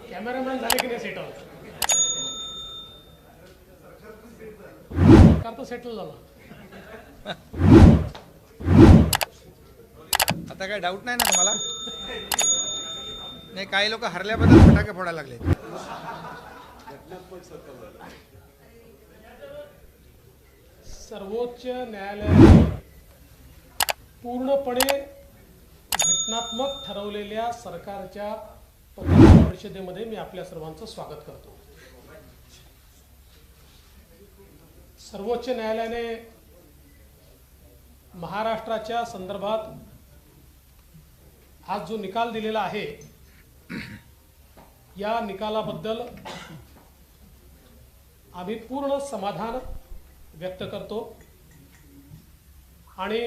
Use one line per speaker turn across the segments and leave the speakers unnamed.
Cameraman झाले की नाही सेटल? सरकार तर सेटल झालं.
आता काय डाऊट नाही ना तुम्हाला? नाही, काही लोक हरल्याबद्दल फटाके फोडायला लागले.
सर्वोच्च न्यायालयाने पूर्णपणे घटनात्मक ठरवलेल्या सरकारच्या पत्रकार परिषदेमध्ये मी आपल्या सर्वांचं स्वागत करतो. सर्वोच्च न्यायालयाने महाराष्ट्राच्या संदर्भात आज जो निकाल दिलेला आहे, या निकालाबद्दल आम्ही पूर्ण समाधान व्यक्त करतो आणि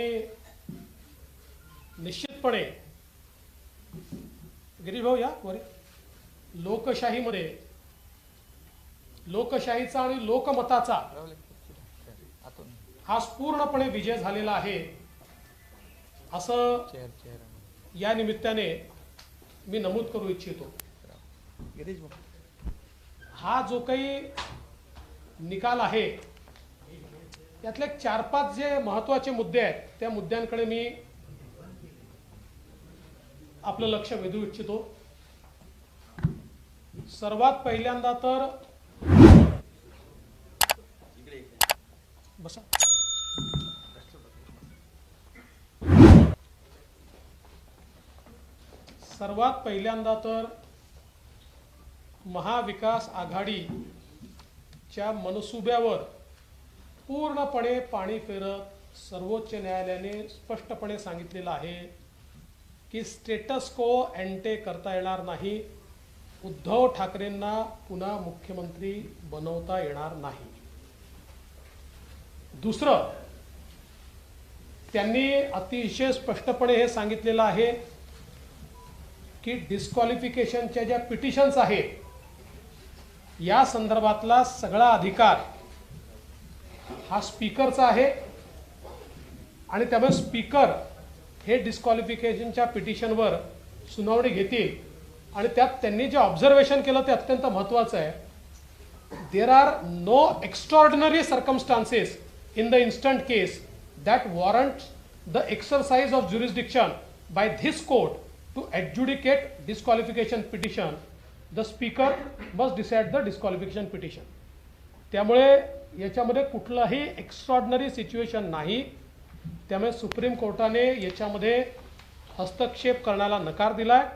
निश्चितपणे गिरीश भाऊ या वर, लोकशाहीमध्ये लोकशाहीचा आणि लोकमताचा आज पूर्णपणे विजय झालेला आहे असं या निमित्ताने मी नमूद करू इच्छितो. हा जो काही निकाल आहे यातले 4-5 जे महत्त्वाचे मुद्दे आहेत त्या मुद्द्यांकडे मी आपलं लक्ष वेधू इच्छितो. सर्वात पहिल्यांदा तर बसा सर्वात पहिल्यांदा तर महाविकास आघाडीच्या मनसुब्यावर पूर्णपणे पाणी फेरत सर्वोच्च न्यायालयाने स्पष्टपणे सांगितलेलं आहे की स्टेटस को एंटे करता येणार नाही, उद्धव ठाकरेंना पुन्हा मुख्यमंत्री बनवता येणार नाही. दुसरं, त्यांनी अतिशय स्पष्टपणे हे सांगितलेलं आहे की डिस्क्वालिफिकेशनच्या ज्या पिटिशन्स आहेत या संदर्भातला सगळा अधिकार हा स्पीकरचा आहे आणि त्यामुळे स्पीकर हे डिस्क्वालिफिकेशनच्या पिटिशनवर सुनावणी घेतील आणि त्यात त्यांनी जे ऑब्झर्वेशन केलं ते अत्यंत महत्त्वाचं आहे. There are no extraordinary circumstances in the instant case that warrant the exercise of jurisdiction by this court to adjudicate disqualification petition. The speaker must decide the disqualification petition. त्यामुळे याच्यामध्ये कुठलाही एक्स्ट्रॉर्डिनरी सिच्युएशन नाही. त्यामुळे supreme कोर्टाने याच्यामध्ये हस्तक्षेप करण्याला नकार दिलाय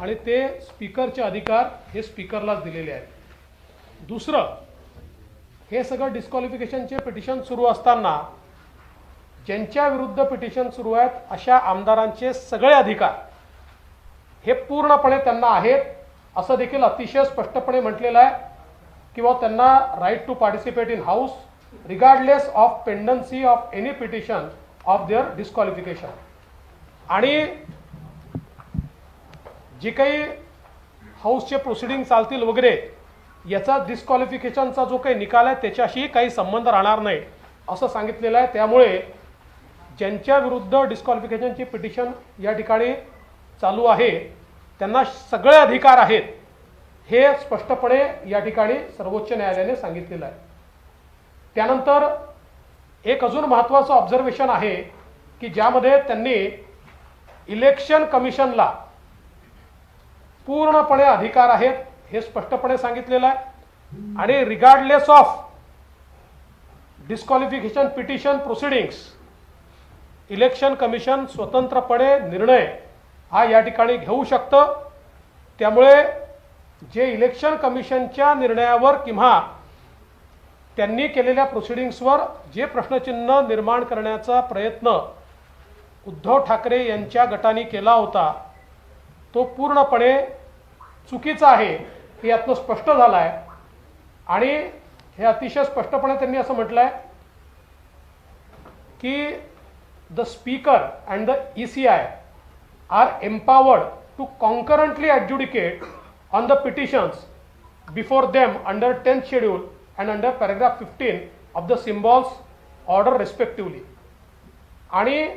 आणि ते स्पीकरचे अधिकार हे स्पीकरलाच दिलेले आहेत. दुसरं, हे सगळं डिस्क्वालिफिकेशनचे पिटिशन सुरू असताना ज्यांच्या विरुद्ध पिटिशन सुरू आहेत अशा आमदारांचे सगळे अधिकार हे पूर्णपणे त्यांना आहेत असं देखील अतिशय स्पष्टपणे म्हटलेलं आहे किंवा त्यांना right to participate in house regardless of pendency of any petition of their disqualification. आणि जे काही हाऊसचे प्रोसिडिंग चालतील वगैरे याचा डिस्क्वालिफिकेशनचा जो काही निकाल आहे त्याच्याशी काही संबंध राहणार नाही असं सांगितलेलं आहे. त्यामुळे ज्यांच्या विरुद्ध डिस्क्वालिफिकेशनची पिटिशन या ठिकाणी चालू आहे त्यांना सगळे अधिकार आहेत हे स्पष्टपणे या ठिकाणी सर्वोच्च न्यायालयाने सांगितलेलं आहे. त्यानंतर एक अजून महत्त्वाचं ऑब्झर्वेशन आहे की ज्यामध्ये त्यांनी इलेक्शन कमिशनला पूर्णपणे अधिकार आहेत हे स्पष्टपणे सांगितलेलं आहे आणि regardless of disqualification petition proceedings election commission स्वतंत्रपणे निर्णय हा या ठिकाणी घेऊ शकतं. त्यामुळे जे इलेक्शन कमिशनच्या निर्णयावर किंवा त्यांनी केलेल्या प्रोसिडिंग्सवर जे प्रश्नचिन्ह निर्माण करण्याचा प्रयत्न उद्धव ठाकरे यांच्या गटाने केला होता तो पूर्णपणे चुकीचा आहे हे यातनं स्पष्ट झालं आहे. आणि हे अतिशय स्पष्टपणे त्यांनी असं म्हटलं आहे की the speaker and the ECI are empowered to concurrently adjudicate on the petitions before them under 10th schedule and under paragraph 15 of the symbols order respectively. आणि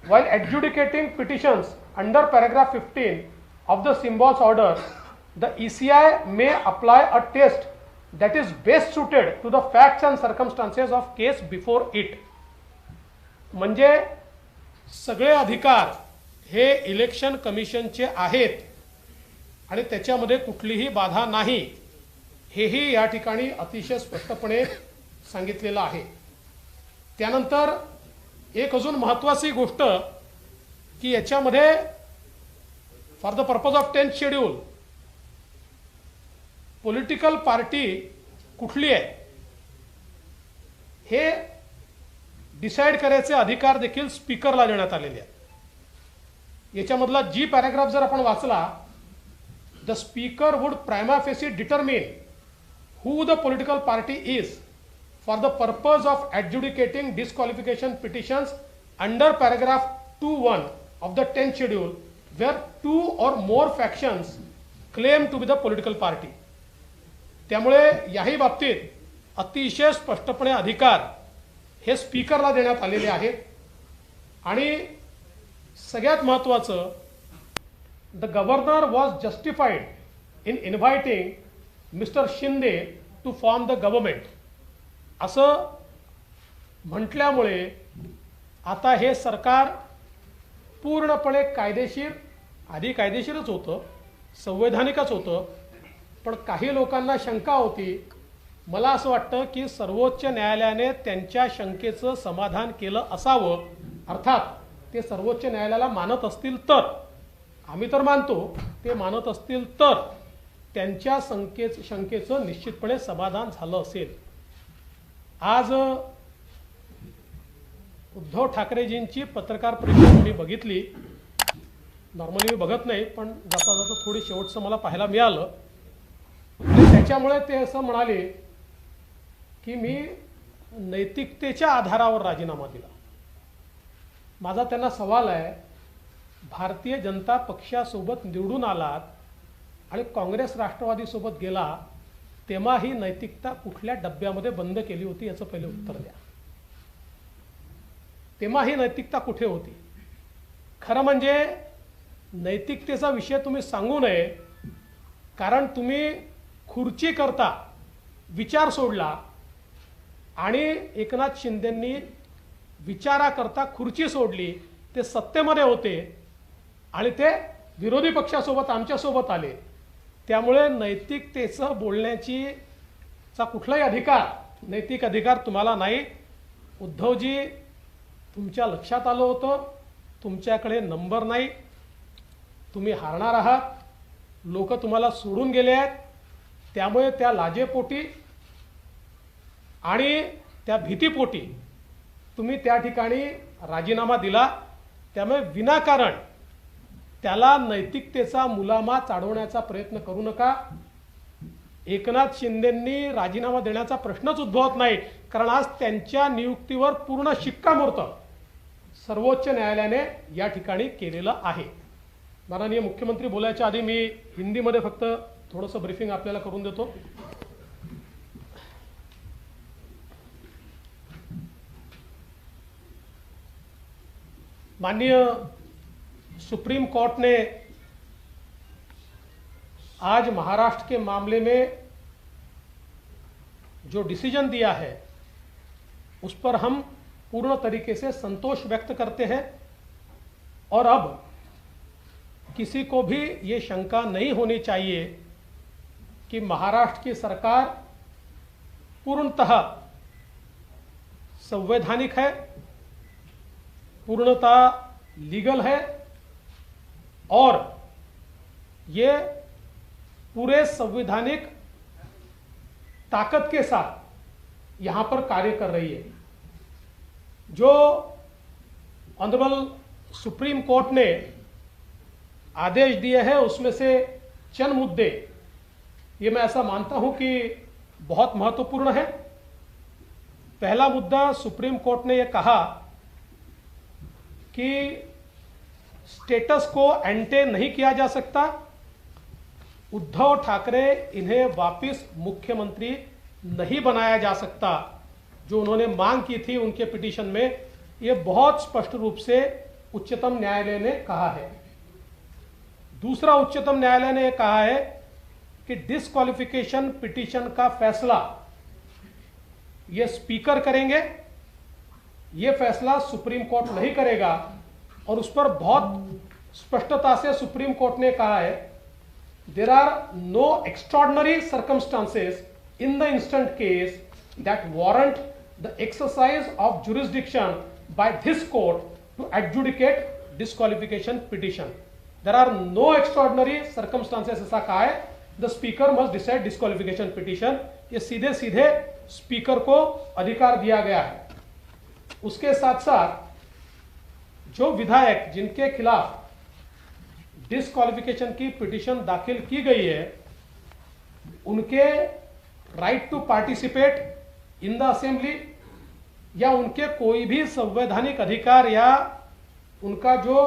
while adjudicating petitions under paragraph 15 of the symbols order, the ECI may apply a test that is best suited to the facts and circumstances of case before it. म्हणजे सगळे अधिकार हे election कमिशनचे आहेत आणि त्याच्यामध्ये कुठलीही बाधा नाही, हेही या ठिकाणी अतिशय स्पष्टपणे सांगितलेलं आहे. त्यानंतर एक अजून महत्त्वाची गोष्ट की याच्यामध्ये for the purpose of 10th schedule political party कुठली आहे हे डिसाइड करायचे अधिकार देखील स्पीकरला देण्यात आलेले आहेत. याच्यामधला जी पॅराग्राफ जर आपण वाचला, the speaker would prima facie determine who the political party is for the purpose of adjudicating disqualification petitions under paragraph 2(1) of the 10th schedule where 2 or more factions claim to be the political party. त्यामुळे याही बाबतीत अतिशय स्पष्टपणे अधिकार हे स्पीकरला देण्यात आलेले आहेत. आणि सगळ्यात महत्त्वाचं, the governor was justified in inviting Mister Shinde to form the government असं म्हटल्यामुळे आता हे सरकार पूर्णपणे कायदेशीर, आधी कायदेशीरच होतं, संवैधानिकच होतं, पण काही लोकांना शंका होती. मला असं वाटतं की सर्वोच्च न्यायालयाने त्यांच्या शंकेचं समाधान केलं असावं. अर्थात ते सर्वोच्च न्यायालयाला मानत असतील तर, आम्ही तर मानतो, ते मानत असतील तर त्यांच्या शंकेचं निश्चितपणे समाधान झालं असेल. आज उद्धव ठाकरेजींची पत्रकार परिषद मी बघितली. नॉर्मली मी बघत नाही, पण जाता जाता थोडी शेवटचं मला पाहायला मिळालं. आणि त्याच्यामुळे ते असं म्हणाले की मी नैतिकतेच्या आधारावर राजीनामा दिला. माझा त्यांना सवाल आहे, भारतीय जनता पक्षासोबत निवडून आलात आणि काँग्रेस राष्ट्रवादीसोबत गेला, तेव्हा ही नैतिकता कुठल्या डब्यामध्ये बंद केली होती याचं पहिले उत्तर द्या. तेव्हा ही नैतिकता कुठे होती? खरं म्हणजे नैतिकतेचा विषय तुम्ही सांगू नये, कारण तुम्ही खुर्ची करता विचार सोडला आणि एकनाथ शिंदेंनी विचाराकरता खुर्ची सोडली. ते सत्तेमध्ये होते आणि ते विरोधी पक्षासोबत आमच्यासोबत आले. त्यामुळे नैतिकतेचं बोलण्याचा कुठलाही अधिकार, नैतिक अधिकार तुम्हाला नाही. उद्धवजी, तुमच्या लक्षात आलं होतं, तुमच्याकडे नंबर नाही, तुम्ही हारणार आहात, लोक तुम्हाला सोडून गेले आहेत. त्यामुळे त्या लाजेपोटी आणि त्या भीतीपोटी तुम्ही त्या ठिकाणी राजीनामा दिला. त्यामुळे विनाकारण त्याला नैतिकतेचा मुलामा चाडवण्याचा प्रयत्न करू नका. एकनाथ शिंदेंनी राजीनामा देण्याचा प्रश्नच उद्भवत नाही, कारण आज त्यांच्या नियुक्तीवर पूर्ण शिक्कामोर्तब सर्वोच्च न्यायालयाने या ठिकाणी केलेलं आहे. माननीय मुख्यमंत्री बोलायच्या आधी मी हिंदीमध्ये फक्त थोडंसं ब्रीफिंग आपल्याला करून देतो. माननीय सुप्रीम कोर्ट ने आज महाराष्ट्र के मामले में जो डिसीजन दिया है उस पर हम पूर्ण तरीके से संतोष व्यक्त करते हैं. और अब किसी को भी ये शंका नहीं होनी चाहिए कि महाराष्ट्र की सरकार पूर्णतः संवैधानिक है, पूर्णतः लीगल है और ये पूरे संवैधानिक ताकत के साथ यहाँ पर कार्य कर रही है. जो ऑनरेबल सुप्रीम कोर्ट ने आदेश दिए हैं उसमें से चंद मुद्दे ये मैं ऐसा मानता हूं कि बहुत महत्वपूर्ण है. पहला मुद्दा, सुप्रीम कोर्ट ने यह कहा कि स्टेटस को एंटे नहीं किया जा सकता. उद्धव ठाकरे इन्हें वापस मुख्यमंत्री नहीं बनाया जा सकता. जो उन्होंने मांग की थी उनके पिटीशन में, ये बहुत स्पष्ट रूप से उच्चतम न्यायालय ने कहा है. दूसरा, उच्चतम न्यायालय ने कहा है कि डिस्क्वालिफिकेशन पिटीशन का फैसला ये स्पीकर करेंगे, ये फैसला सुप्रीम कोर्ट नहीं करेगा। और उस पर बहुत स्पष्टता से सुप्रीम कोर्ट ने कहा है, there are no extraordinary circumstances in the instant case that warrant the exercise of jurisdiction by this court to adjudicate disqualification petition. There are no extraordinary circumstances, ऐसा कहा है। The speaker must decide disqualification petition. ये सीधे सीधे speaker को अधिकार दिया गया है। उसके साथ साथ जो विधायक जिनके खिलाफ डिस्क्वालिफिकेशन की पिटीशन दाखिल की गई है, उनके right to participate in the assembly या उनके कोई भी संवैधानिक अधिकार या उनका जो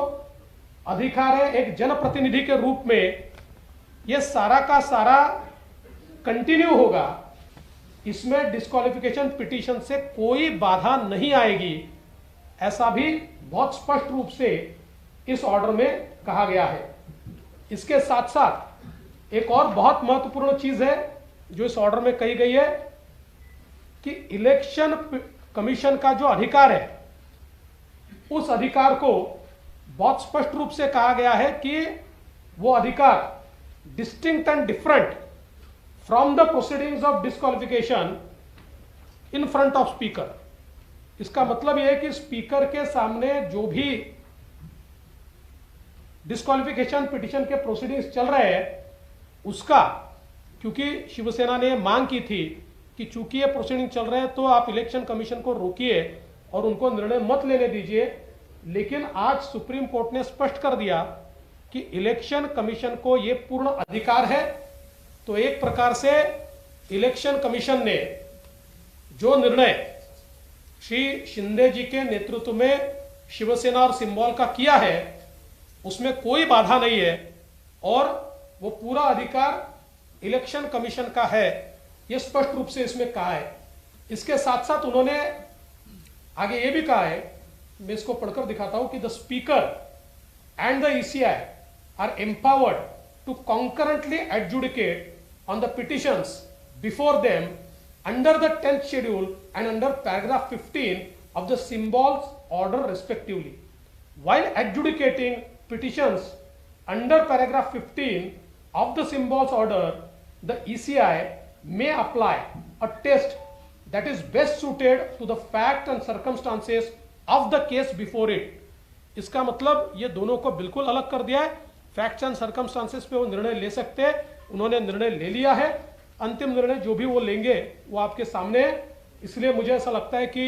अधिकार है एक जनप्रतिनिधि के रूप में, ये सारा का सारा कंटिन्यू होगा। इसमें डिस्क्वालिफिकेशन पिटीशन से कोई बाधा नहीं आएगी, ऐसा भी बहुत स्पष्ट रूप से इस ऑर्डर में कहा गया है। इसके साथ साथ एक और बहुत महत्वपूर्ण चीज है जो इस ऑर्डर में कही गई है कि इलेक्शन कमीशन का जो अधिकार है, उस अधिकार को बहुत स्पष्ट रूप से कहा गया है कि वो अधिकार distinct end different from the proceedings of disqualification in front of speaker. इसका मतलब यह है कि स्पीकर के सामने जो भी डिस्क्वालिफिकेशन पिटीशन के प्रोसीडिंग्स चल रहे हैं, उसका, क्योंकि शिवसेना ने मांग की थी कि चूंकि ये प्रोसीडिंग चल रहे हैं तो आप इलेक्शन कमीशन को रोकिए और उनको निर्णय मत लेने दीजिए, लेकिन आज सुप्रीम कोर्ट ने स्पष्ट कर दिया कि इलेक्शन कमीशन को ये पूर्ण अधिकार है। तो एक प्रकार से इलेक्शन कमीशन ने जो निर्णय श्री शिंदे जी के नेतृत्व में शिवसेना और सिंबल का किया है, उसमें कोई बाधा नहीं है और वो पूरा अधिकार इलेक्शन कमीशन का है, ये स्पष्ट रूप से इसमें कहा है। इसके साथ साथ उन्होंने आगे ये भी कहा है, मैं इसको पढ़कर दिखाता हूं, कि the speaker and the ECI are empowered to concurrently adjudicate on the petitions before them under the 10th schedule and under paragraph 15 of the symbols order respectively. While adjudicating petitions under paragraph 15 of the symbols order, the ECI may apply a test that is best suited to the fact and circumstances of the case before it. इसका मतलब ये दोनों को बिल्कुल अलग कर दिया है। Facts end circumstances पे वो निर्णय ले सकते हैं, उन्होंने निर्णय ले लिया है। अंतिम निर्णय जो भी वो लेंगे वो आपके सामने है। इसलिए मुझे ऐसा लगता है कि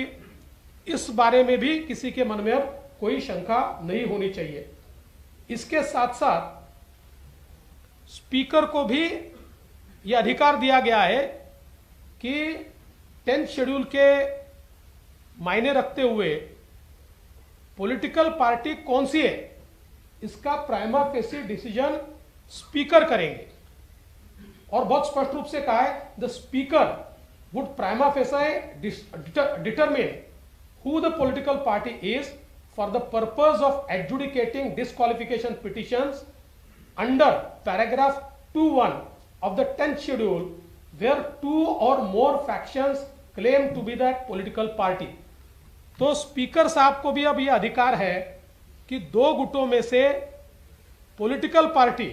इस बारे में भी किसी के मन में अब कोई शंका नहीं होनी चाहिए। इसके साथ साथ स्पीकर को भी ये अधिकार दिया गया है कि 10th शेड्यूल के मायने रखते हुए पॉलिटिकल पार्टी कौन सी है, इसका प्राइमा फेसी डिसीजन स्पीकर करेंगे। और बहुत स्पष्ट रूप से कहा है, the speaker would prima facie determine who the political party is for the purpose of adjudicating disqualification petitions under paragraph 2(1) of the 10th schedule where 2 or more factions claim to be that political party. तो speaker साहब को भी अब यह अधिकार है कि दो गुटों में से पॉलिटिकल पार्टी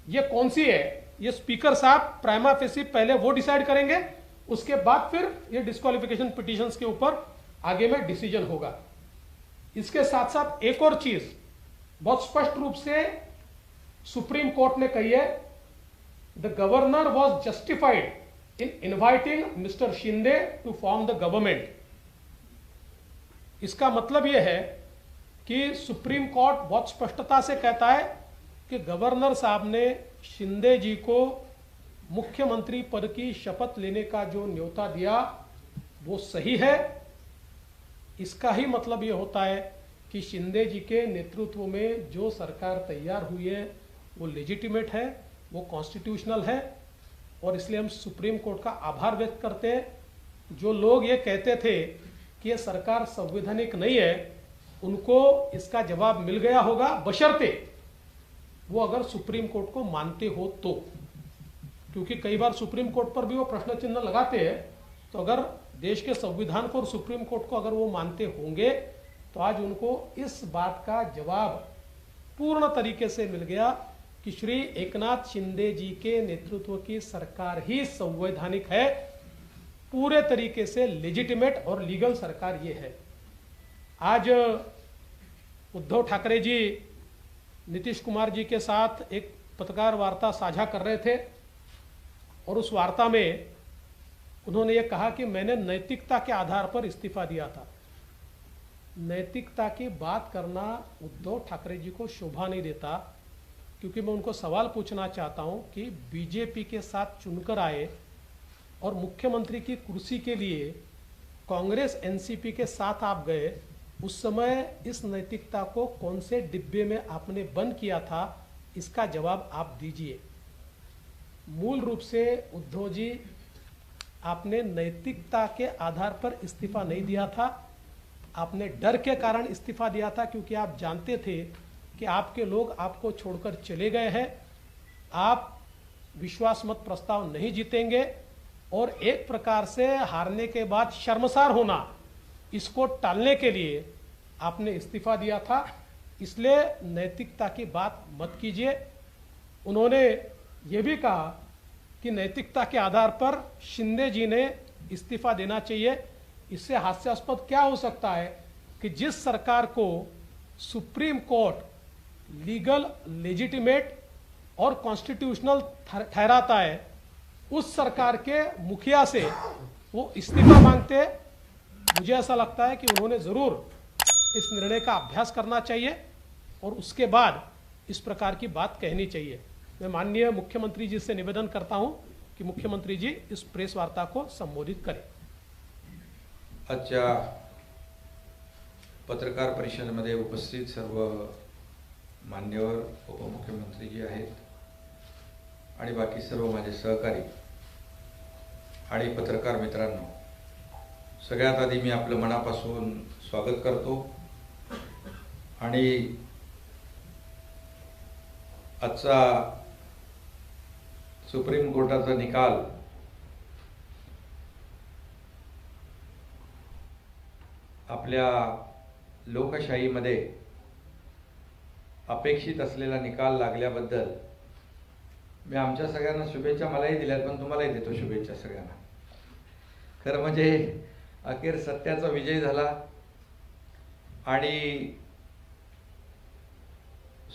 ये कौन सी है, ये स्पीकर साहब प्राइमा फेसी पहले वो डिसाइड करेंगे, उसके बाद फिर ये डिस्क्वालिफिकेशन पिटीशंस के ऊपर आगे में डिसीजन होगा। इसके साथ साथ एक और चीज बहुत स्पष्ट रूप से सुप्रीम कोर्ट ने कही है, the governor was justified in inviting mister Shinde to form the government. इसका मतलब यह है कि सुप्रीम कोर्ट बहुत स्पष्टता से कहता है कि गवर्नर साहब ने शिंदे जी को मुख्यमंत्री पद की शपथ लेने का जो न्योता दिया वो सही है। इसका ही मतलब ये होता है कि शिंदे जी के नेतृत्व में जो सरकार तैयार हुई है वो लेजिटिमेट है, वो कॉन्स्टिट्यूशनल है। और इसलिए हम सुप्रीम कोर्ट का आभार व्यक्त करते हैं। जो लोग ये कहते थे कि ये सरकार संवैधानिक नहीं है, उनको इसका जवाब मिल गया होगा, बशर्ते वो अगर सुप्रीम कोर्ट को मानते हो तो। क्योंकि कई बार सुप्रीम कोर्ट पर भी वो प्रश्न चिन्ह लगाते हैं। तो अगर देश के संविधान को और सुप्रीम कोर्ट को अगर वो मानते होंगे तो आज उनको इस बात का जवाब पूर्ण तरीके से मिल गया कि श्री एकनाथ शिंदे जी के नेतृत्व की सरकार ही संवैधानिक है, पूरे तरीके से लेजिटिमेट और लीगल सरकार ये है। आज उद्धव ठाकरे जी नीतीश कुमार जी के साथ एक पत्रकार वार्ता साझा कर रहे थे और उस वार्ता में उन्होंने ये कहा कि मैंने नैतिकता के आधार पर इस्तीफा दिया था। नैतिकता की बात करना उद्धव ठाकरे जी को शोभा नहीं देता, क्योंकि मैं उनको सवाल पूछना चाहता हूं कि बीजेपी के साथ चुनकर आए और मुख्यमंत्री की कुर्सी के लिए कांग्रेस एनसीपी के साथ आप गए, उस समय इस नैतिकता को कौन से डिब्बे में आपने बंद किया था, इसका जवाब आप दीजिए। मूल रूप से उद्धव जी, आपने नैतिकता के आधार पर इस्तीफा नहीं दिया था, आपने डर के कारण इस्तीफा दिया था, क्योंकि आप जानते थे कि आपके लोग आपको छोड़कर चले गए हैं, आप विश्वास मत प्रस्ताव नहीं जीतेंगे और एक प्रकार से हारने के बाद शर्मसार होना, इसको टालने के लिए आपने इस्तीफा दिया था। इसलिए नैतिकता की बात मत कीजिए। उन्होंने ये भी कहा कि नैतिकता के आधार पर शिंदे जी ने इस्तीफा देना चाहिए। इससे हास्यास्पद क्या हो सकता है कि जिस सरकार को सुप्रीम कोर्ट लीगल, लेजिटिमेट और कॉन्स्टिट्यूशनल ठहराता है, उस सरकार के मुखिया से वो इस्तीफा मांगते। मुझे ऐसा लगता है कि उन्होंने जरूर इस निर्णय का अभ्यास करना चाहिए और उसके बाद इस प्रकार की बात कहनी चाहिए। मैं माननीय मुख्यमंत्री जी से निवेदन करता हूं कि मुख्यमंत्री जी इस प्रेस वार्ता को संबोधित करें।
आजच्या पत्रकार परिषदेमध्ये उपस्थित सर्व मान्यवर उपमुख्यमंत्री जी आहेत आणि बाकी सर्व माझे सहकारी आणि पत्रकार मित्रांनो, सगळ्यात आधी मी आपलं मनापासून स्वागत करतो आणि आजचा सुप्रीम कोर्टाचा निकाल आपल्या लोकशाहीमध्ये अपेक्षित असलेला निकाल लागल्याबद्दल मी आमच्या सगळ्यांना शुभेच्छा मलाही दिल्यात, पण तुम्हालाही देतो शुभेच्छा सगळ्यांना। खरं म्हणजे अखेर सत्याचा विजय झाला आणि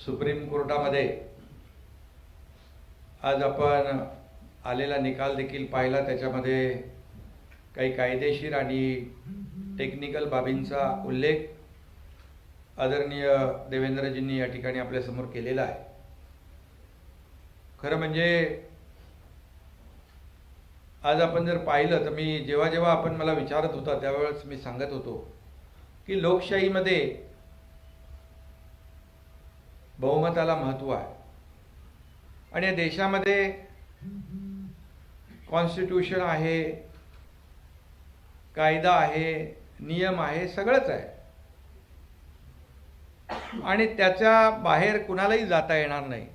सुप्रीम कोर्टामध्ये आज आपण आलेला निकाल देखील पाहिला। त्याच्यामध्ये काही कायदेशीर आणि टेक्निकल बाबींचा उल्लेख आदरणीय देवेंद्रजींनी या ठिकाणी आपल्या समोर केलेला आहे। खरं म्हणजे आज आपण जर पाहिलं तर मी जेव्हा आपण मला विचारत होता त्यावेळेस मी सांगत होतो की लोकशाहीमध्ये बहुमताला महत्त्व आहे आणि या देशामध्ये कॉन्स्टिट्यूशन आहे, कायदा आहे, नियम आहे, सगळंच आहे आणि त्याच्या बाहेर कुणालाही जाता येणार नाही,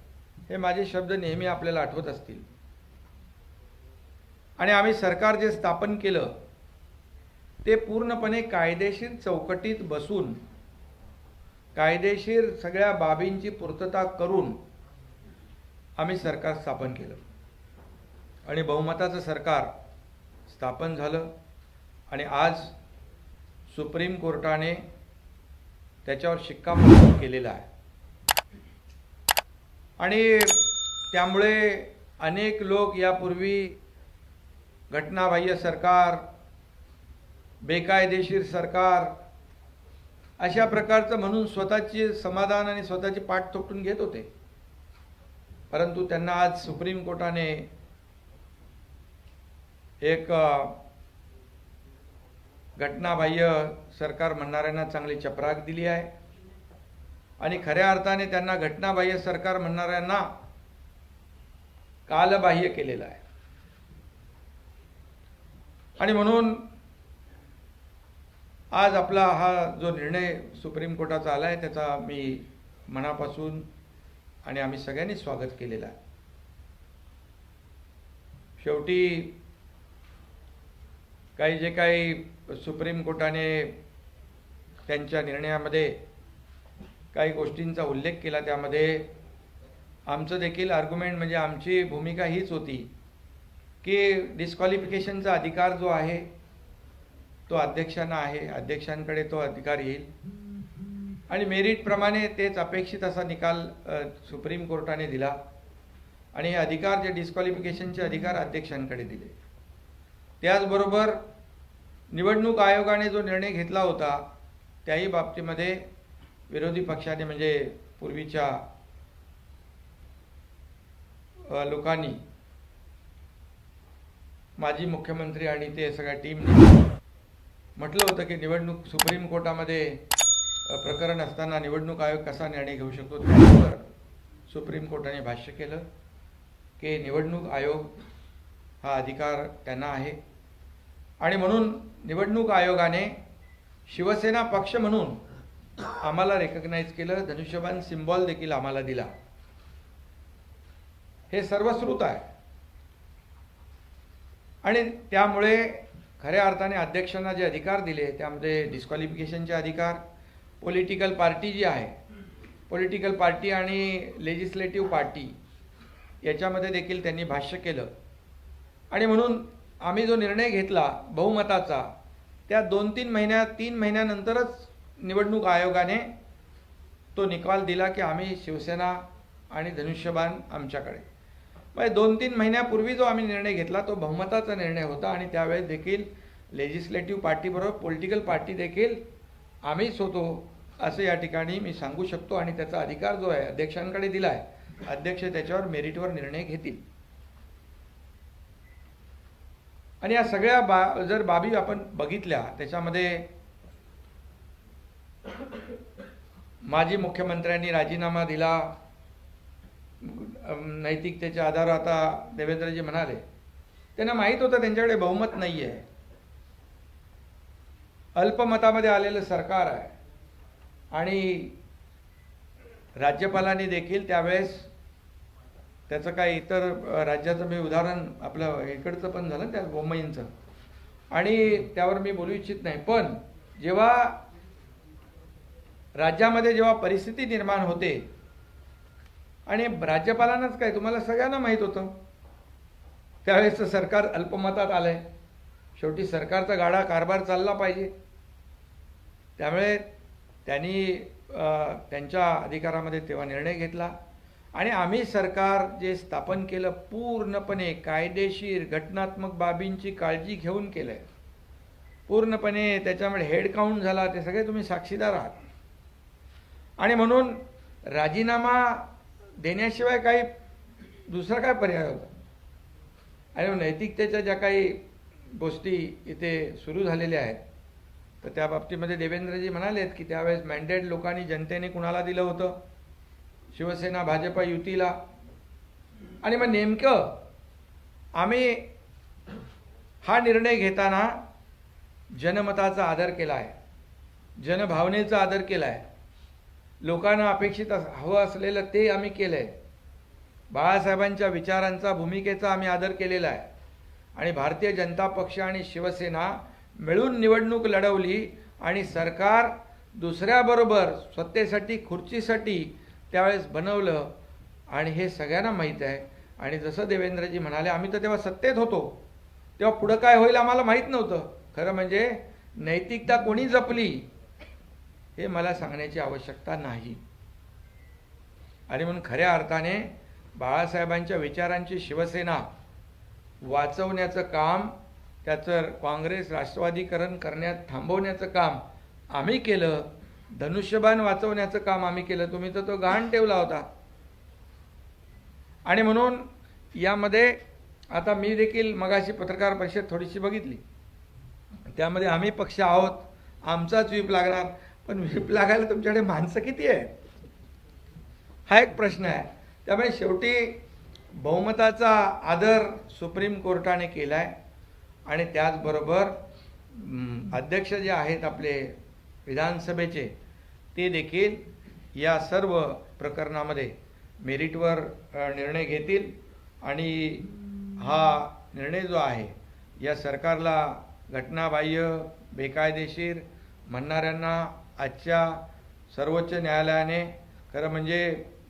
हे माझे शब्द नेहमी आपल्याला आठवत असतील। आणि आम्ही सरकार जे स्थापन केलं ते पूर्णपणे कायदेशीर चौकटीत बसून कायदेशीर सगळ्या बाबींची पूर्तता करून आम्ही सरकार स्थापन केलं आणि बहुमताचं सरकार स्थापन झालं आणि आज सुप्रीम कोर्टाने त्याच्यावर शिक्कामोर्तब केलेला आहे आणि त्यामुळे अनेक लोक यापूर्वी घटनाबाह्य सरकार, बेकायदेशीर सरकार अशा प्रकारचं म्हणून स्वतःचे समाधान आणि स्वतःची पाठ थोपटून घेत होते, परंतु त्यांना आज सुप्रीम कोर्टाने एक घटनाबाह्य सरकार म्हणणाऱ्यांना चांगली चपराक दिली आहे आणि खऱ्या अर्थाने त्यांना घटनाबाह्य सरकार म्हणणाऱ्यांना कालबाह्य केलेलं आहे। आणि म्हणून आज आपला हा जो निर्णय सुप्रीम कोर्टाचा आला आहे त्याचा मी मनापासून आणि आम्ही सगळ्यांनी स्वागत केलेलं आहे। शेवटी काही जे काही सुप्रीम कोर्टाने त्यांच्या निर्णयामध्ये काही गोष्टींचा उल्लेख केला, त्यामध्ये आमचं देखील आर्ग्युमेंट म्हणजे आमची भूमिका हीच होती की डिस्क्वालिफिकेशनचा अधिकार जो आहे तो अध्यक्षांना आहे, अध्यक्षांकडे तो अधिकार येईल आणि मेरिटप्रमाणे तेच अपेक्षित असा निकाल सुप्रीम कोर्टाने दिला आणि हे अधिकार जे डिस्क्वालिफिकेशनचे अधिकार अध्यक्षांकडे दिले. त्याचबरोबर निवडणूक आयोगाने जो निर्णय घेतला होता त्याही बाबतीमध्ये विरोधी पक्षाने म्हणजे पूर्वीच्या लोकांनी, माजी मुख्यमंत्री आणि ते सगळ्या टीमने म्हटलं होतं की निवडणूक सुप्रीम कोर्टामध्ये प्रकरण असताना निवडणूक आयोग कसा निर्णय घेऊ शकतो. त्यावर सुप्रीम कोर्टाने भाष्य केलं की निवडणूक आयोग हा अधिकार त्यांना आहे आणि म्हणून निवडणूक आयोगाने शिवसेना पक्ष म्हणून आम्हाला रेकग्नाइज केलं, धनुष्यबाण सिम्बॉल देखील आम्हाला दिला. हे सर्वश्रुत आहे आणि त्यामुळे खऱ्या अर्थाने अध्यक्षांना जे अधिकार दिले त्यामध्ये डिस्क्वालिफिकेशनचे अधिकार, पॉलिटिकल पार्टी जी आहे, पॉलिटिकल पार्टी आणि लेजिस्लेटिव्ह पार्टी याच्यामध्ये देखील त्यांनी भाष्य केलं आणि म्हणून आम्ही जो निर्णय घेतला बहुमताचा त्या 2-3 महिन्यात 3 महिन्यानंतरच निवडणूक आयोगाने तो निकाल दिला की आम्ही शिवसेना आणि धनुष्यबाण आमच्याकडे. म्हणजे 2-3 महिन्यापूर्वी जो आम्ही निर्णय घेतला तो बहुमताचा निर्णय होता आणि त्यावेळेस देखील लेजिस्लेटिव्ह पार्टीबरोबर पॉलिटिकल पार्टी देखील आम्हीच होतो असं या ठिकाणी मी सांगू शकतो आणि त्याचा अधिकार जो आहे अध्यक्षांकडे दिला आहे. अध्यक्ष त्याच्यावर मेरिटवर निर्णय घेतील आणि या सगळ्या जर बाबी आपण बघितल्या त्याच्यामध्ये माजी मुख्यमंत्र्यांनी राजीनामा दिला नैतिकतेच्या आधारावर. आता देवेंद्रजी म्हणाले त्यांना माहीत होतं त्यांच्याकडे बहुमत नाही आहे, अल्पमतामध्ये आलेलं सरकार आहे आणि राज्यपालांनी देखील त्यावेळेस त्याचं काही इतर राज्याचं मी उदाहरण आपलं इकडचं पण झालं त्या बोंबईंचं आणि त्यावर मी बोलू इच्छित नाही, पण जेव्हा राज्यामध्ये जेव्हा परिस्थिती निर्माण होते आणि राज्यपालांनाच काय तुम्हाला सगळ्यांना माहीत होतं त्यावेळेसचं सरकार अल्पमतात आलंय, शेवटी सरकारचा गाडा कारभार चालला पाहिजे, त्यामुळे त्यांनी त्यांच्या अधिकारामध्ये तेव्हा निर्णय घेतला आणि आम्ही सरकार जे स्थापन केलं पूर्णपणे कायदेशीर घटनात्मक बाबींची काळजी घेऊन केलंय, पूर्णपणे त्याच्यामध्ये हेड काउंट झाला, ते सगळे तुम्ही साक्षीदार आहात आणि म्हणून राजीनामा देण्याशिवाय काही दुसरा काय पर्याय होता. आणि नैतिकतेच्या ज्या काही गोष्टी इथे सुरू झालेल्या आहेत तर त्या बाबतीमध्ये देवेंद्रजी म्हणालेत की त्यावेळेस मॅन्डेट लोकांनी जनतेने कुणाला दिलं होतं, शिवसेना भाजपा युतीला, आणि मग नेमकं आम्ही हा निर्णय घेताना जनमताचा आदर केला आहे, जनभावनेचा आदर केला आहे, लोकांना अपेक्षित हवं असलेलं ते आम्ही केलं आहे, बाळासाहेबांच्या विचारांचा भूमिकेचा आम्ही आदर केलेला आहे आणि भारतीय जनता पक्ष आणि शिवसेना मिळून निवडणूक लढवली आणि सरकार दुसऱ्याबरोबर सत्तेसाठी खुर्चीसाठी त्यावेळेस बनवलं आणि हे सगळ्यांना माहीत आहे. आणि जसं देवेंद्रजी म्हणाले आम्ही तर तेव्हा सत्तेत होतो, तेव्हा पुढं काय होईल आम्हाला माहीत नव्हतं. खरं म्हणजे नैतिकता कोणी जपली हे मला सांगण्याची आवश्यकता नाही आणि म्हणून खऱ्या अर्थाने बाळासाहेबांच्या विचारांची शिवसेना वाचवण्याचं काम, त्याचं काँग्रेस राष्ट्रवादीकरण करण्यात थांबवण्याचं काम आम्ही केलं, धनुष्यबाण वाचवण्याचं काम आम्ही केलं. तुम्ही तर तो गहाण ठेवला होता आणि म्हणून यामध्ये आता मी देखील मगाशी पत्रकार परिषद थोडीशी बघितली, त्यामध्ये आम्ही पक्ष आहोत, आमचाच व्हीप लागणार, पण व्हीप लागायला तुमच्याकडे माणसं किती आहेत हा एक प्रश्न आहे. त्यामुळे शेवटी बहुमताचा आदर सुप्रीम कोर्टाने केला आहे आणि त्याचबरोबर अध्यक्ष जे आहेत आपले विधानसभेचे ते देखील या सर्व प्रकरणामध्ये मेरिटवर निर्णय घेतील आणि हा निर्णय जो आहे या सरकारला घटनाबाह्य बेकायदेशीर म्हणणाऱ्यांना आजच्या सर्वोच्च न्यायालयाने खरं म्हणजे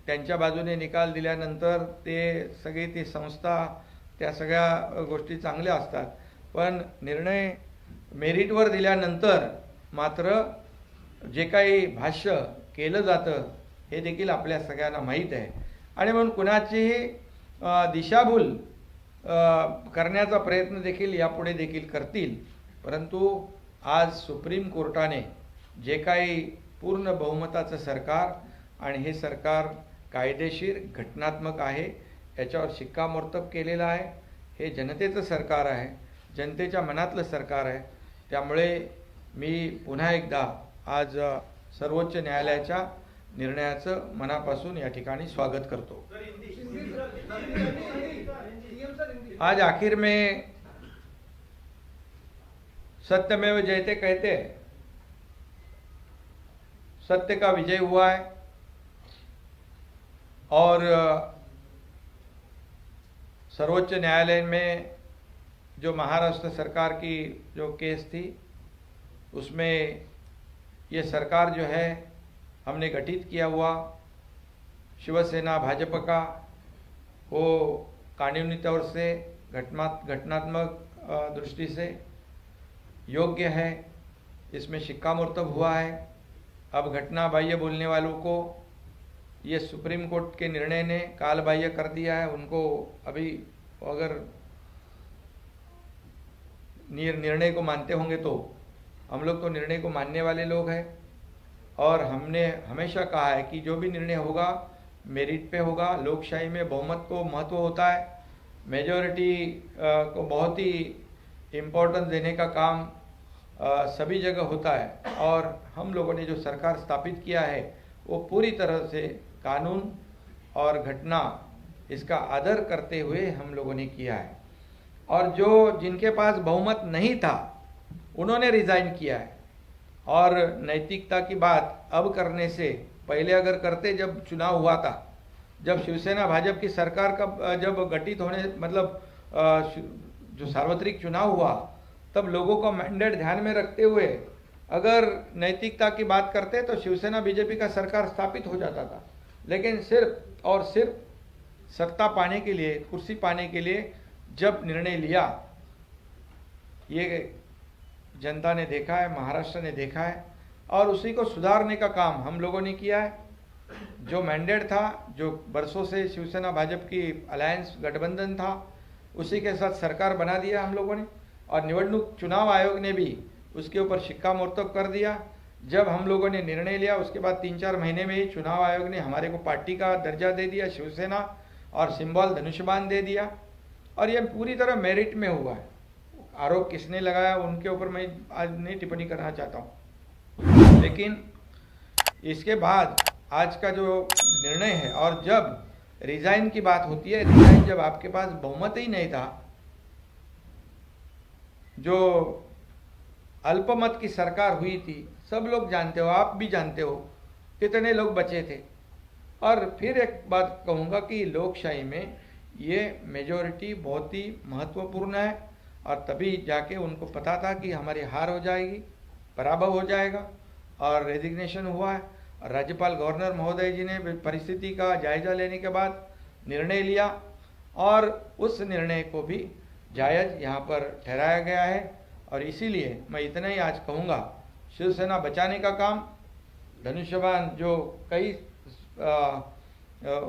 त्यांच्या बाजूने निकाल दिल्यानंतर ते सगळी ती संस्था त्या सगळ्या गोष्टी चांगल्या असतात, पण निर्णय मेरिटवर दिल्यानंतर मात्र जे काही भाष्य केलं जातं हे देखील आपल्या सगळ्यांना माहीत आहे आणि म्हणून कुणाचीही दिशाभूल करण्याचा प्रयत्न देखील यापुढे देखील करतील। परंतु आज सुप्रीम कोर्टाने जे काही पूर्ण बहुमताचं सरकार आणि हे सरकार कायदेशीर घटनात्मक आहे याच्यावर शिक्कामोर्तब केलेलं आहे। हे जनतेचं सरकार आहे, जनतेच्या मनातलं सरकार आहे। त्यामुळे मी पुन्हा एकदा आज सर्वोच्च न्यायालयाच्या निर्णयाचं मनापासून या ठिकाणी स्वागत करतो। आज आखिर में सत्यमेव जयते कहते हैं, सत्य का विजय हुआ है और सर्वोच्च न्यायालय में जो महाराष्ट्र सरकार की जो केस थी उसमें ये सरकार जो है हमने गठित किया हुआ शिवसेना भाजपा का वो कानूनी तौर से घटनात्मक दृष्टि से योग्य है, इसमें शिक्कामोर्तब हुआ है। अब घटना बाह्य बोलने वालों को ये सुप्रीम कोर्ट के निर्णय ने काल बाह्य कर दिया है। उनको अभी अगर निर्णय को मानते होंगे तो हम लोग तो निर्णय को मानने वाले लोग हैं और हमने हमेशा कहा है कि जो भी निर्णय होगा मेरिट पे होगा। लोकशाही में बहुमत को महत्व होता है, मेजॉरिटी को बहुत ही इम्पोर्टेंस देने का काम सभी जगह होता है और हम लोगों ने जो सरकार स्थापित किया है वो पूरी तरह से कानून और घटना इसका आदर करते हुए हम लोगों ने किया है। और जो जिनके पास बहुमत नहीं था उन्होंने रिजाइन किया है और नैतिकता की बात अब करने से पहले अगर करते, जब चुनाव हुआ था, जब शिवसेना भाजपा की सरकार का जब गठित होने मतलब जो सार्वत्रिक चुनाव हुआ तब लोगों का मैंडेट ध्यान में रखते हुए अगर नैतिकता की बात करते तो शिवसेना बीजेपी का सरकार स्थापित हो जाता था। लेकिन सिर्फ और सिर्फ सत्ता पाने के लिए, कुर्सी पाने के लिए जब निर्णय लिया, ये जनता ने देखा है, महाराष्ट्र ने देखा है और उसी को सुधारने का काम हम लोगों ने किया है। जो मैंडेट था, जो बरसों से शिवसेना भाजपा की अलायंस गठबंधन था, उसी के साथ सरकार बना दिया हम लोगों ने और निवडणूक चुनाव आयोग ने भी उसके ऊपर शिक्कामोर्तब कर दिया। जब हम लोगों ने निर्णय लिया उसके बाद 3-4 महीने में ही चुनाव आयोग ने हमारे को पार्टी का दर्जा दे दिया, शिवसेना, और सिंबल धनुष्यबाण दे दिया और ये पूरी तरह मेरिट में हुआ है। आरोप किसने लगाया उनके ऊपर मैं आज नहीं टिप्पणी करना चाहता हूँ, लेकिन इसके बाद आज का जो निर्णय है और जब रिजाइन की बात होती है, रिजाइन जब आपके पास बहुमत ही नहीं था, जो अल्पमत की सरकार हुई थी, सब लोग जानते हो, आप भी जानते हो कितने लोग बचे थे। और फिर एक बात कहूँगा कि लोकशाही में ये मेजॉरिटी बहुत ही महत्वपूर्ण है और तभी जाके उनको पता था कि हमारी हार हो जाएगी, पराभव हो जाएगा और रेजिग्नेशन हुआ है। और राज्यपाल गवर्नर महोदय जी ने परिस्थिति का जायजा लेने के बाद निर्णय लिया और उस निर्णय को भी जायज़ यहाँ पर ठहराया गया है। और इसीलिए मैं इतना ही आज कहूँगा, शिवसेना बचाने का काम, धनुष्यबाण जो कई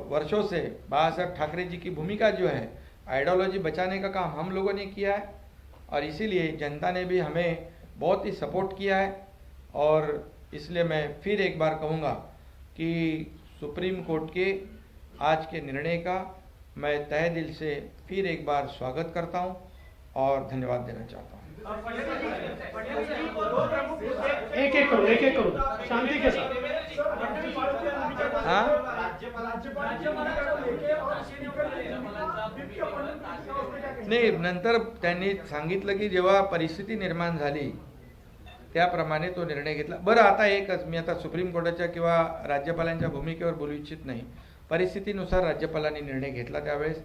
वर्षों से बाला साहब ठाकरे जी की भूमिका जो है, आइडियोलॉजी बचाने का काम हम लोगों ने किया है और इसीलिए जनता ने भी हमें बहुत ही सपोर्ट किया है। और इसलिए मैं फिर एक बार कहूँगा कि सुप्रीम कोर्ट के आज के निर्णय का मैं तहे दिल से फिर एक बार स्वागत करता हूँ और धन्यवाद देना चाहता हूँ।
एक एक करो शांति के साथ।
नाही, नंतर त्यांनी सांगितलं की जेव्हा परिस्थिती निर्माण झाली त्याप्रमाणे तो निर्णय घेतला। बरं, आता एकच, मी आता सुप्रीम कोर्टाच्या किंवा राज्यपालांच्या भूमिकेवर बोलू इच्छित नाही। परिस्थितीनुसार राज्यपालांनी निर्णय घेतला, त्यावेळेस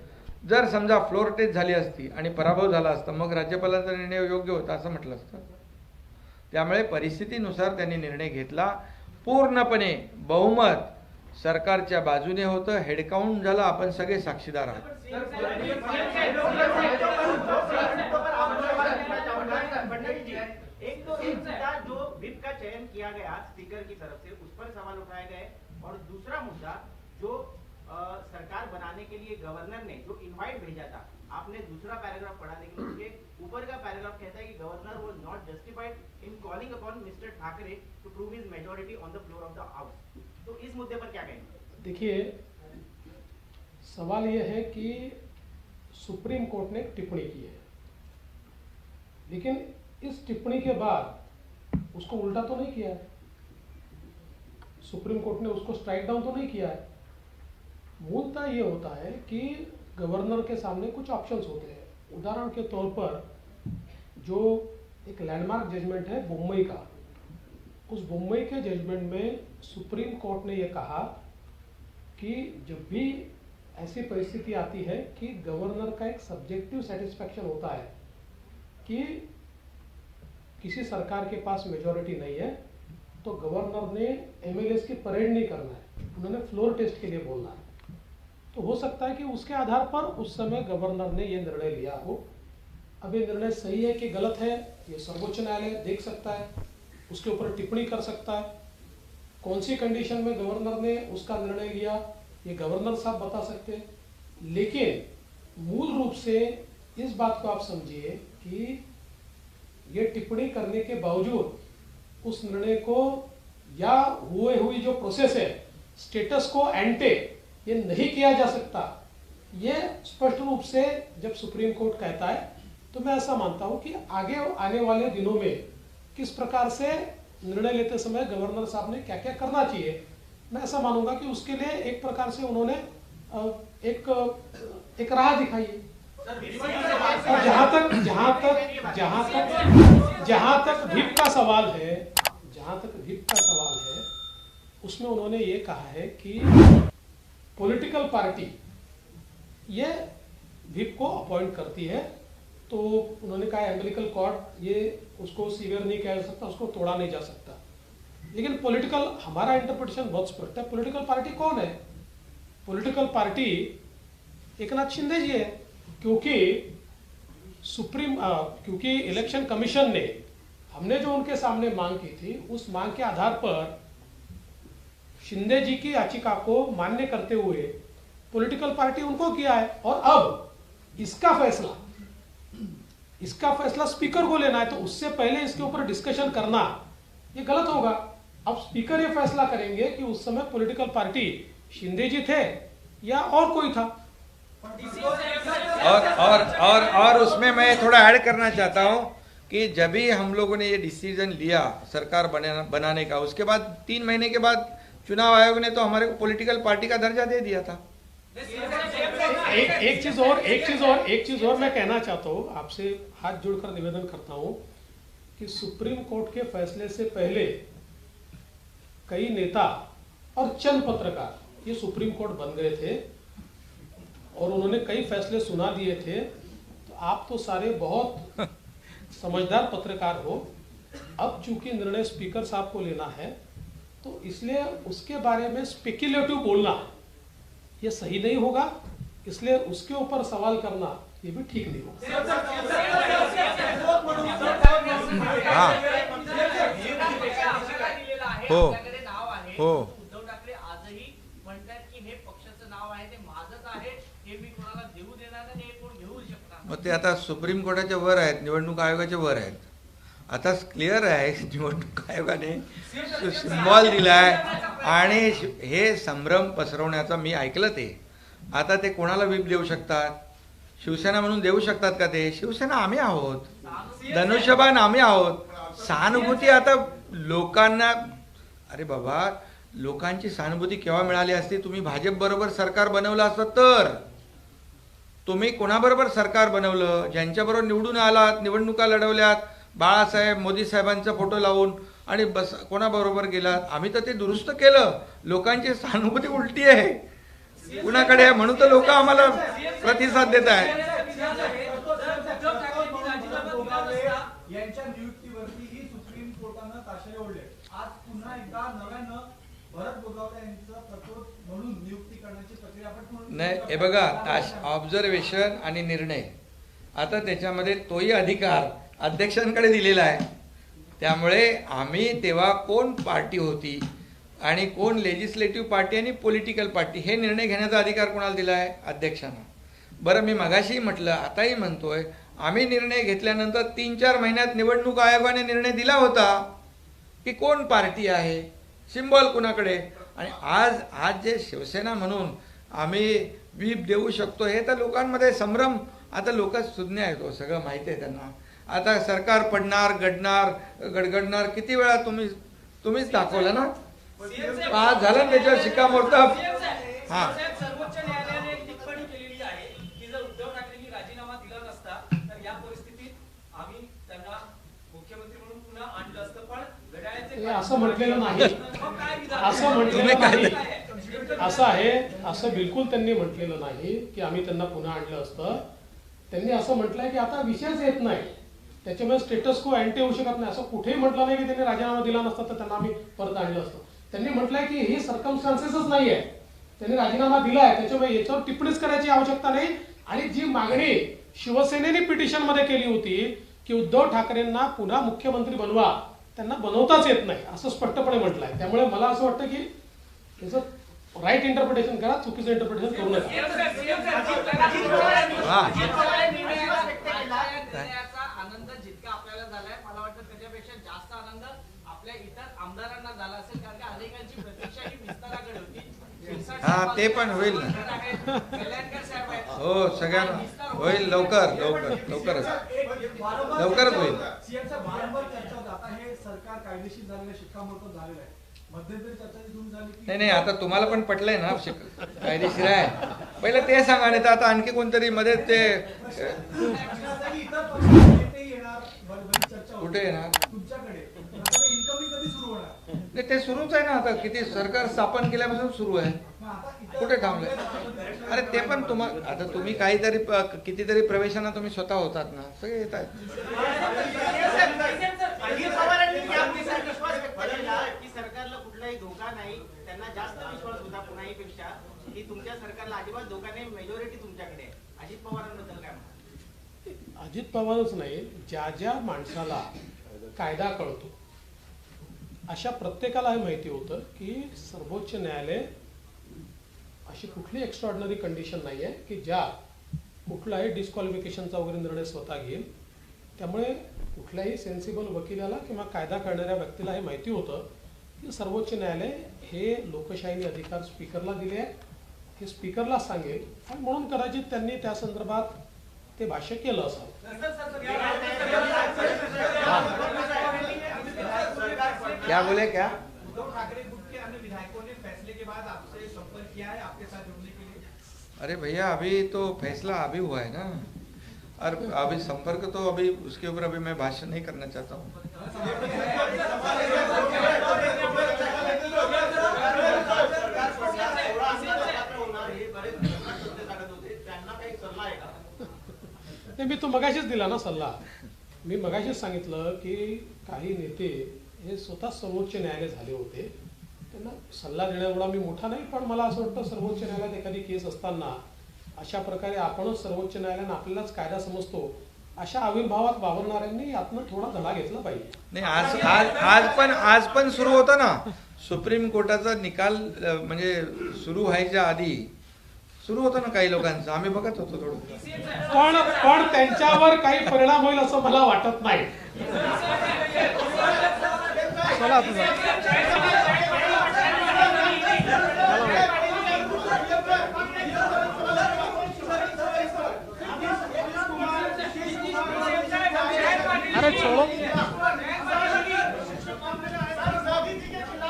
जर समजा फ्लोर टेस्ट झाली असती आणि पराभव झाला असता मग राज्यपालांचा निर्णय योग्य होता असं म्हटलं असतं. त्यामुळे परिस्थितीनुसार त्यांनी निर्णय घेतला. पूर्णपणे बहुमत सरकारच्या बाजूने होतं. हेडकाउंट झालं, आपण सगळे साक्षीदार आहात.
एक तो एक मुद्दा जो व्हिप का चयन किया गया स्पीकर की तरफ से, उस पर सवाल उठाए गए, और दूसरा मुद्दा जो सरकार बनाने के लिए गवर्नर ने जो इनवाइट भेजा था, आपने दूसरा पैराग्राफ पढ़ा, लेकिन उसके ऊपर का पैराग्राफ कहता है कि governor was not justified in calling upon mister Thackeray to prove his majority on the floor of the house. तो इस मुद्दे पर क्या कहेंगे?
देखिए, सवाल यह है कि सुप्रीम कोर्ट ने एक टिप्पणी की है, लेकिन इस टिप्पणी के बाद उसको उल्टा तो नहीं किया है. सुप्रीम कोर्ट ने उसको स्ट्राइक डाउन तो नहीं किया है. मूलतः ये होता है कि गवर्नर के सामने कुछ ऑप्शंस होते हैं. उदाहरण के तौर पर जो एक लैंडमार्क जजमेंट है बम्बई का, उस बम्बई के जजमेंट में सुप्रीम कोर्ट ने यह कहा कि जब भी ऐसी परिस्थिति आती है कि गवर्नर का एक सब्जेक्टिव सेटिस्फैक्शन होता है कि किसी सरकार के पास मेजॉरिटी नहीं है, तो गवर्नर ने एमएलएस की परेड नहीं करना है, उन्होंने फ्लोर टेस्ट के लिए बोलना है. तो हो सकता है कि उसके आधार पर उस समय गवर्नर ने यह निर्णय लिया हो. अब ये निर्णय सही है कि गलत है, ये सर्वोच्च न्यायालय देख सकता है, उसके ऊपर टिप्पणी कर सकता है. कौन सी कंडीशन में गवर्नर ने उसका निर्णय लिया, ये गवर्नर साहब बता सकते हैं. लेकिन मूल रूप से इस बात को आप समझिए कि ये टिप्पणी करने के बावजूद उस निर्णय को या हुई जो प्रोसेस है, स्टेटस को एंटे ये नहीं किया जा सकता. ये स्पष्ट रूप से जब सुप्रीम कोर्ट कहता है, तो मैं ऐसा मानता हूं कि आगे आने वाले दिनों में किस प्रकार से निर्णय लेते समय गवर्नर साहब ने क्या क्या करना चाहिए, मैं ऐसा मानूंगा कि उसके लिए एक प्रकार से उन्होंने एक राह दिखाई है. और जहां तक व्हिप का सवाल है, उसमें उन्होंने ये कहा है कि पॉलिटिकल पार्टी ये व्हिप को अपॉइंट करती है. तो उन्होंने कहा एम्बिलिकल कॉर्ड ये उसको सीवियर नहीं किया जा सकता, उसको तोड़ा नहीं जा सकता. लेकिन पॉलिटिकल, हमारा इंटरप्रिटेशन बहुत स्पष्ट है. पॉलिटिकल पार्टी कौन है? पॉलिटिकल पार्टी एकनाथ शिंदे जी है, क्योंकि इलेक्शन कमीशन ने, हमने जो उनके सामने मांग की थी, उस मांग के आधार पर शिंदे जी की याचिका को मान्य करते हुए पॉलिटिकल पार्टी उनको किया है. और अब इसका फैसला स्पीकर को लेना है, तो उससे पहले इसके ऊपर डिस्कशन करना ये गलत होगा. अब स्पीकर ये फैसला करेंगे कि उस समय पॉलिटिकल पार्टी शिंदे जी थे या और कोई था.
और उसमें मैं थोड़ा ऐड करना चाहता हूं कि जब भी हम लोगों ने ये डिसीजन लिया सरकार बनाने का, उसके बाद 3 महीने के बाद चुनाव आयोग ने तो हमारे को पॉलिटिकल पार्टी का दर्जा दे दिया था.
एक चीज और मैं कहना चाहता हूँ, आपसे हाथ जोड़कर निवेदन करता हूँ कि सुप्रीम कोर्ट के फैसले से पहले कई नेता और चंद पत्रकार ये सुप्रीम कोर्ट बन गए थे और उन्होंने कई फैसले सुना दिए थे. तो आप तो सारे बहुत समझदार पत्रकार हो. अब चूंकि निर्णय स्पीकर साहब को लेना है, तो इसलिए उसके बारे में स्पेक्युलेटिव बोलना ये सही नहीं होगा. इसलिए उसके ऊपर सवाल करना ये भी ठीक नहीं होगा.
हो
उद्धव ठाकरे आजही म्हणतात की हे पक्षाचं नाव आहे, ते माझंच आहे, हे मी कोणाला देऊ देणार नाही, हे कोण घेऊ शकणार.
मग ते आता सुप्रीम कोर्टाच्या वर आहेत, निवडणूक आयोगाच्या वर आहेत. आता क्लिअर आहे निवडणूक आयोगाने सिम्बॉल दिलाय आणि हे संभ्रम पसरवण्याचा मी ऐकलं ते. आता ते कोणाला व्हीप देऊ शकतात? शिवसेना म्हणून देऊ शकतात का ते? शिवसेना आम्ही आहोत, धनुष्यबाण आम्ही आहोत. सहानुभूती आता लोकांना, अरे बाबा, लोकांची सहानुभूती केव्हा मिळाली असती? तुम्ही भाजप बरोबर सरकार बनवलं असतं तर. तुम्ही कोणाबरोबर सरकार बनवलं? ज्यांच्याबरोबर निवडून आलात, निवडणुका लढवल्यात, बाळासाहेब मोदी साहेबांचा फोटो लावून, आणि बस कोणाबरोबर गेलात? आम्ही तर ते दुरुस्त केलं. लोकांची सहानुभूती उलटी आहे. कुणाकडे आहे म्हणून तर लोक आम्हाला प्रतिसाद देत आहेत.
यांच्या नियुक्तीवरती ही सुप्रीम कोर्टानं ताशेरे ओढले. आज पुन्हा एकदा नव्यानं भरत गोगावले यांचं प्रतोद म्हणून नियुक्ती करण्याची प्रक्रिया आपण
नाही, हे बघा, ऑब्झर्वेशन आणि निर्णय आता त्याच्यामध्ये तोही अधिकार अध्यक्षांकडे दिलेला आहे. त्यामुळे आम्ही तेव्हा कोण पार्टी होती आणि कोण लेजिस्लेटिव्ह पार्टी आणि पॉलिटिकल पार्टी हे निर्णय घेण्याचा अधिकार कोणाला दिला आहे? अध्यक्षांना. बरं, मी मगाशीही म्हटलं, आताही म्हणतोय, आम्ही निर्णय घेतल्यानंतर 3-4 महिन्यात निवडणूक आयोगाने निर्णय दिला होता की कोण पार्टी आहे, सिम्बॉल कुणाकडे. आणि आज जे शिवसेना म्हणून आम्ही व्हीप देऊ शकतो हे तर लोकांमध्ये संभ्रम. आता लोक सुज्ञ आहेत, हो, सगळं माहिती आहे त्यांना. आता सरकार पडणार, गडगडणार किती वेळा तुम्हीच दाखवलं ना. आज झालं त्याच्यावर शिक्कामोर्तब. हा,
सर्वोच्च न्यायालयाने एक टिप्पणी केलेली आहे की जर उद्धव ठाकरेंनी राजीनामा दिला नसता तर या परिस्थितीत आम्ही त्यांना मुख्यमंत्री म्हणून पुन्हा आणलं असतं. पण घड्याळाचे
हे असं म्हटलेलं नाही, असं म्हटलेलं नाही. असं आहे, असं बिलकुल त्यांनी म्हटलेलं नाही की आम्ही त्यांना पुन्हा आणलं असतं. त्यांनी असं म्हटलंय की आता विषयच येत नाही, त्याच्यामुळे स्टेटस को अँटी होऊ शकत नाही. असं कुठेही म्हटलं नाही की त्यांनी राजीनामा दिला नसता तर त्यांना आम्ही परत आणलं असतं. त्यांनी म्हटलंय की ही सर्कमस्टान्सेसच नाही आहे, त्यांनी राजीनामा दिलाय, त्याच्यामुळे याच्यावर टिप्पणीच करायची आवश्यकता नाही. आणि जी मागणी शिवसेनेने पिटिशन मध्ये केली होती की उद्धव ठाकरेंना पुन्हा मुख्यमंत्री बनवा, त्यांना बनवताच येत नाही असं स्पष्टपणे म्हटलंय. त्यामुळे मला असं वाटतं की त्याचं राईट इंटरप्रिटेशन करा, चुकीचं इंटरप्रिटेशन करू नका.
आनंद जितका आपल्याला झालाय, मला वाटतं त्याच्यापेक्षा जास्त आनंद आपल्या इतर आमदारांना झाला असेल, कारण की अनेकांची प्रतीक्षा ही विस्ताराकडे होती.
हा, ते पण होईल ना.
कल्याणकर साहेब आहेत.
हो, सगळ्यांना होईल, लवकरच होईल.
सीएमचा वारंवार चर्चा होता. आता हे सरकार कायदेशीर झालेलं, शिक्कामोर्तब झालेलं आहे. मध्यंतरी चर्चा सुरू झाली की
नाही, आता तुम्हाला पण पटलंय ना कायदेशीर आहे. पहिलं ते सांगा, नाही तर आता आणखी कोणतरी मध्ये ते
इतर पक्षाचे येणार बरीच चर्चा होती.
कुठे येणार?
तुमच्याकडे इन्कमिंग कधी सुरू होणार?
नाही, ते सुरूच आहे ना. आता किती सरकार स्थापन केल्यापासून सुरू आहे,
मग आता इतर
कुठे थांबलंय? अरे ते पण आता तुम्ही काहीतरी कितीतरी प्रवेशांना तुम्ही स्वतः होतात ना, सगळे येत आहेत.
अजित पवारांनी यामध्ये विश्वास व्यक्त केला की सरकारला कुठलाही धोका नाही, त्यांना जास्त विश्वास होता पुन्हाहीपेक्षा की तुमच्या सरकारला अजिबात धोका नाही, मेजॉरिटी तुमच्याकडे आहे. अजित पवारांबद्दल काय म्हणतात?
अजित पवारच नाही, ज्या ज्या माणसाला कायदा कळतो अशा प्रत्येकाला हे माहिती होतं की सर्वोच्च न्यायालय अशी कुठली एक्स्ट्रॉर्डिनरी कंडिशन नाही आहे की ज्या कुठलाही डिस्क्वालिफिकेशनचा वगैरे निर्णय स्वतः घेईल. त्यामुळे कुठल्याही सेन्सिबल वकिलाला किंवा कायदा करणाऱ्या व्यक्तीला हे माहिती होतं की सर्वोच्च न्यायालय हे लोकशाहीने अधिकार स्पीकरला दिले आहेत, हे स्पीकरला सांगेल. आणि म्हणून कदाचित त्यांनी त्या संदर्भात ते भाष्य केलं असावं.
क्या बोले क्या?
उद्धव ठाकरे गुट के अन्य विधायकों ने फैसले के बाद आपसे संपर्क किया है आपके साथ जुड़ने के लिए?
अरे भैया, अभी तो फैसला अभी हुआ है ना, और अभी संपर्क तो अभी उसके ऊपर अभी मैं भाषण नहीं करना चाहता हूँ.
मी तो मगाशीच दिला ना सल्ला. मी मगाशीच सांगितलं की काही नेते हे स्वतः सर्वोच्च न्यायालय झाले होते, त्यांना सल्ला देण्याएवढा मी मोठा नाही. पण मला असं वाटतं सर्वोच्च न्यायालयात एखादी केस असताना अशा प्रकारे आपणच सर्वोच्च न्यायालयानं आपल्यालाच कायदा समजतो अशा आविर्भावात वावरणाऱ्यांनी यातनं थोडा धडा घेतला पाहिजे.
नाही, आज पण सुरू होतं ना, सुप्रीम कोर्टाचा निकाल म्हणजे सुरू व्हायच्या आधी सुरू होतं ना काही लोकांचं, आम्ही बघत होतो थोडं.
पण त्यांच्यावर काही परिणाम होईल असं मला वाटत नाही.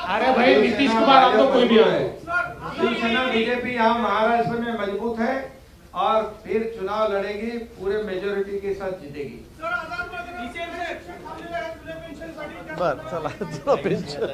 अरे भाई, नीतीश कुमार आप तो कोई भी है.
शिवसेना बीजेपी यहाँ महाराष्ट्र में मजबूत है और फिर चुनाव लड़ेगी, पूरे मेजोरिटी के साथ जीतेगी.
बर चला पेन्शन